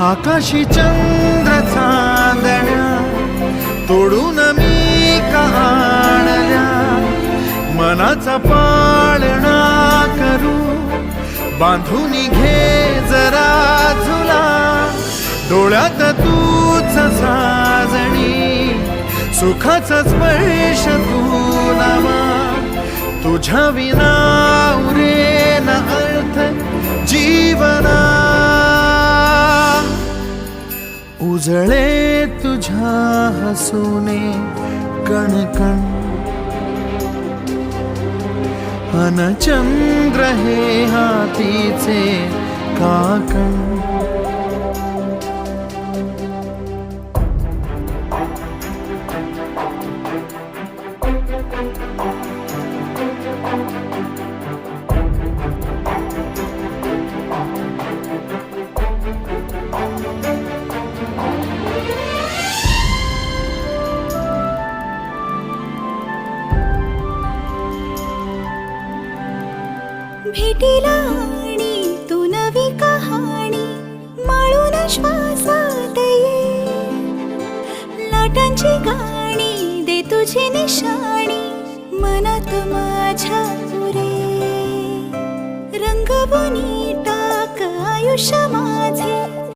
आकाशी चंद्र चांदण्या तोडून मी का आणल्या, मनाचा पाळणा करू बांधून घे जरा झुला, डोळ्यात तूच साजणी सुखाचा स्पर्श तू नामा, तुझ्या विना उरेन अर्थ जीवना, उजळे तुझ्या हसूने कणकण, अन चंद्र हे हातीचे काकण, भेटीला आणि तू नवी कहाणी माळून श्वासात ये, लाटांची गाणी दे तुझी निशाणी मनात माझ्या पुरे, रंगवून टाक आयुष्य